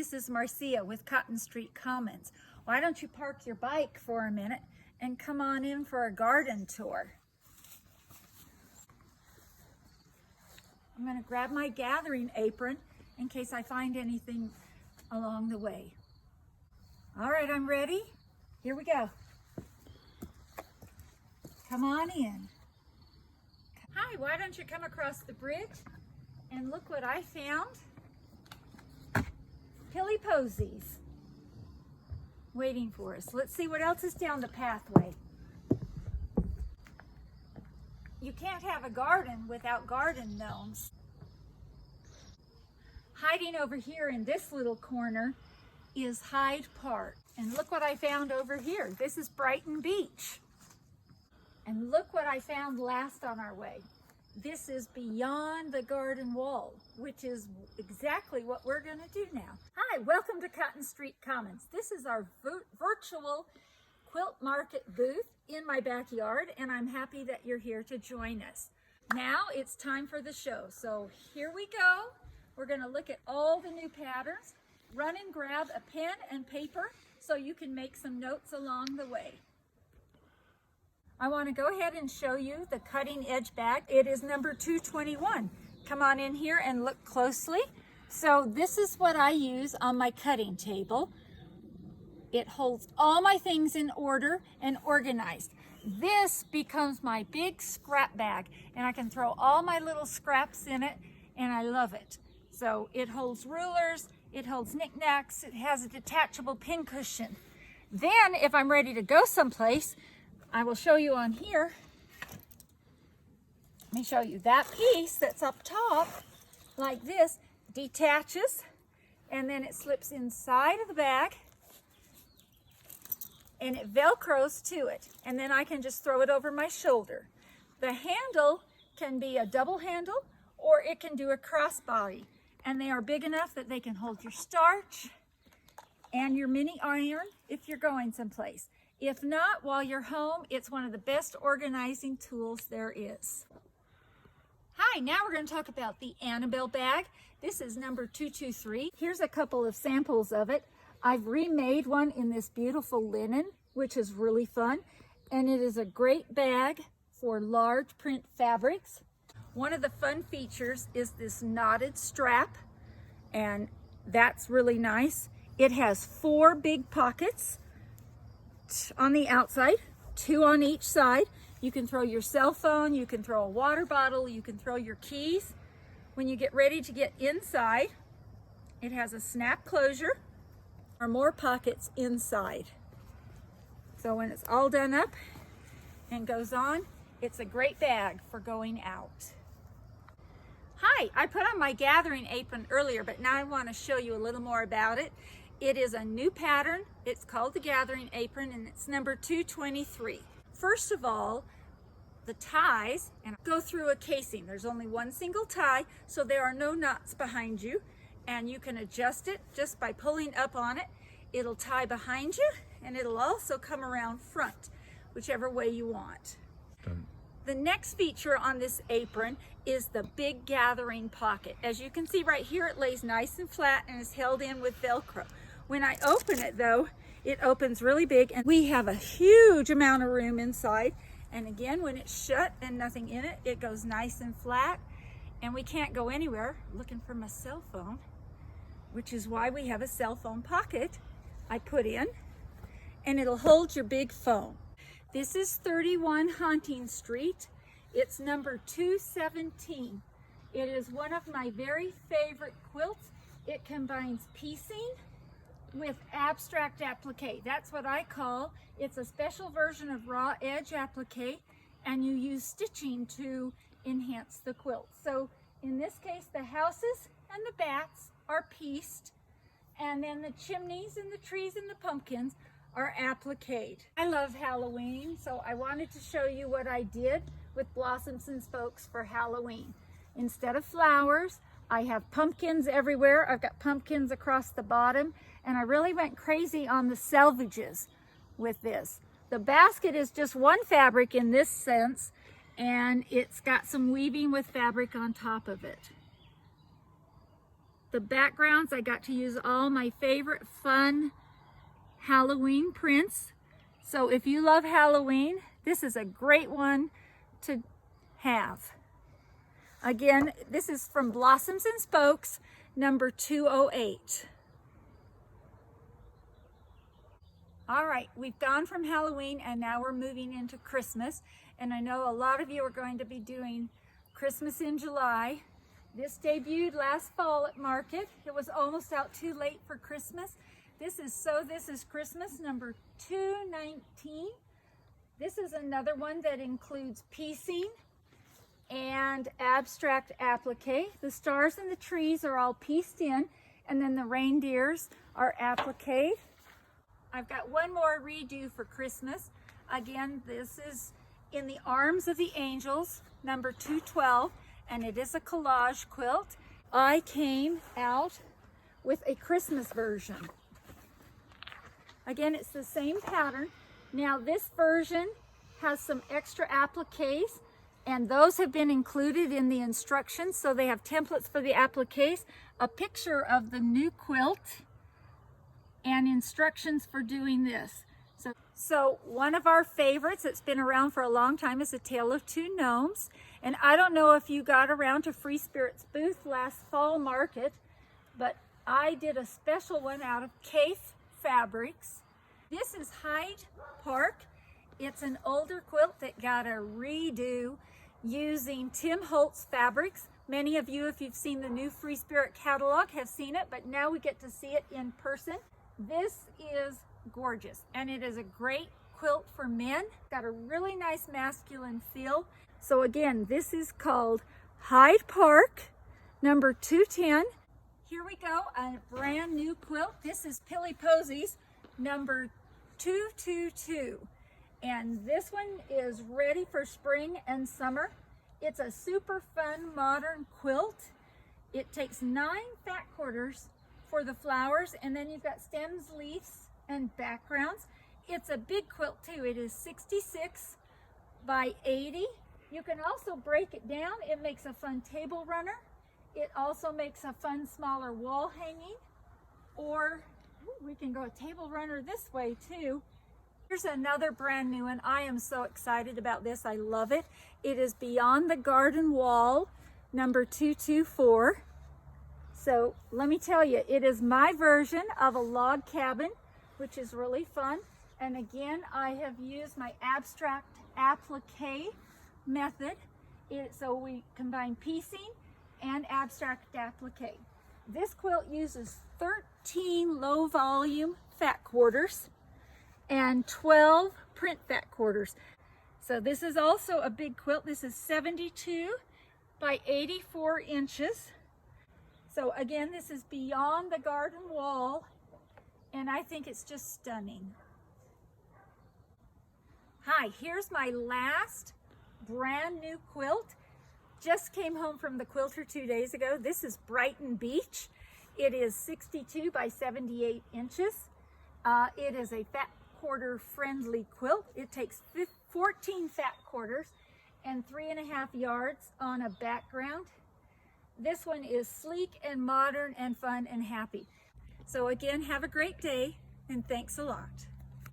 this is Marcia with Cotton Street Commons. Why don't you park your bike for a minute and come on in for a garden tour? I'm going to grab my gathering apron in case I find anything along the way. All right, I'm ready. Here we go. Come on in. Hi, why don't you come across the bridge and look what I found. Pili Posies waiting for us. Let's see what else is down the pathway. You can't have a garden without garden gnomes. Hiding over here in this little corner is Hyde Park. And look what I found over here. This is Brighton Beach. And look what I found last on our way. This is beyond the garden wall, which is exactly what we're going to do now. Hi, welcome to Cotton Street Commons. This is our virtual quilt market booth in my backyard, and I'm happy that you're here to join us. Now it's time for the show. So here we go. We're going to look at all the new patterns. Run and grab a pen and paper so you can make some notes along the way. I want to go ahead and show you the cutting edge bag. It is number 221. Come on in here and look closely. So this is what I use on my cutting table. It holds all my things in order and organized. This becomes my big scrap bag, and I can throw all my little scraps in it, and I love it. So it holds rulers, it holds knickknacks, it has a detachable pin cushion. Then if I'm ready to go someplace, I will show you on here. Let me show you that piece that's up top, like this, detaches, and then it slips inside of the bag, and it Velcros to it, and then I can just throw it over my shoulder. The handle can be a double handle, or it can do a crossbody, and they are big enough that they can hold your starch and your mini iron if you're going someplace. If not, while you're home, it's one of the best organizing tools there is. Hi, now we're going to talk about the Annabelle bag. This is number 223. Here's a couple of samples of it. I've remade one in this beautiful linen, which is really fun, and it is a great bag for large print fabrics. One of the fun features is this knotted strap, and that's really nice. It has 4 big pockets on the outside, 2 on each side. You can throw your cell phone, you can throw a water bottle, you can throw your keys. When you get ready to get inside, it has a snap closure or more pockets inside. So when it's all done up and goes on, it's a great bag for going out. Hi, I put on my gathering apron earlier, but now I want to show you a little more about it. It is a new pattern. It's called the Gathering Apron, and it's number 223. First of all, the ties and go through a casing. There's only one single tie, so there are no knots behind you, and you can adjust it just by pulling up on it. It'll tie behind you, and it'll also come around front, whichever way you want. The next feature on this apron is the big gathering pocket. As you can see right here, it lays nice and flat and is held in with Velcro. When I open it though, it opens really big, and we have a huge amount of room inside. And again, when it's shut and nothing in it, it goes nice and flat, and we can't go anywhere looking for my cell phone, which is why we have a cell phone pocket I put in, and it'll hold your big phone. This is 31 Hunting Street. It's number 217. It is one of my very favorite quilts. It combines piecing with abstract applique. That's what I call. It's a special version of raw edge applique, and you use stitching to enhance the quilt. So in this case, the houses and the bats are pieced, and then the chimneys and the trees and the pumpkins are appliqued. I love Halloween, so I wanted to show you what I did with Blossoms and Spokes for Halloween. Instead of flowers, I have pumpkins everywhere. I've got pumpkins across the bottom, and I really went crazy on the selvages with this. The basket is just one fabric in this sense, and it's got some weaving with fabric on top of it. The backgrounds, I got to use all my favorite fun Halloween prints. So if you love Halloween, this is a great one to have. Again, this is from Blossoms and Spokes, number 208. All right, we've gone from Halloween and now we're moving into Christmas. And I know a lot of you are going to be doing Christmas in July. This debuted last fall at market. It was almost out too late for Christmas. This is Christmas number 219. This is another one that includes piecing and abstract applique. The stars and the trees are all pieced in, and then the reindeers are appliqued. I've got one more redo for Christmas. Again, this is In the Arms of the Angels, number 212, and it is a collage quilt. I came out with a Christmas version. Again, it's the same pattern. Now this version has some extra appliques, and those have been included in the instructions. So they have templates for the appliques, a picture of the new quilt, and instructions for doing this. So one of our favorites that's been around for a long time is A Tale of Two Gnomes. And I don't know if you got around to Free Spirits booth last fall market, but I did a special one out of Case Fabrics. This is Hyde Park. It's an older quilt that got a redo using Tim Holtz fabrics. Many of you, if you've seen the new Free Spirit catalog, have seen it, but now we get to see it in person. This is gorgeous, and it is a great quilt for men. Got a really nice masculine feel. So again, this is called Hyde Park, number 210. Here we go, a brand new quilt. This is Pili Posies, number 222. And this one is ready for spring and summer. It's a super fun modern quilt. It takes 9 fat quarters for the flowers, and then you've got stems, leaves, and backgrounds. It's a big quilt too. It is 66 by 80. You can also break it down. It makes a fun table runner. It also makes a fun smaller wall hanging, or we can go a table runner this way too. Here's another brand new one. I am so excited about this. I love it. It is Beyond the Garden Wall, number 224. So let me tell you, it is my version of a log cabin, which is really fun. And again, I have used my abstract applique method. So we combine piecing and abstract applique. This quilt uses 13 low volume fat quarters and 12 print fat quarters. So this is also a big quilt. This is 72 by 84 inches. So again, this is Beyond the Garden Wall, and I think it's just stunning. Hi, here's my last brand new quilt. Just came home from the quilter 2 days ago. This is Brighton Beach. It is 62 by 78 inches. It is a fat quarter friendly quilt. It takes 14 fat quarters and 3.5 yards on a background. This one is sleek and modern and fun and happy. So again, have a great day, and thanks a lot.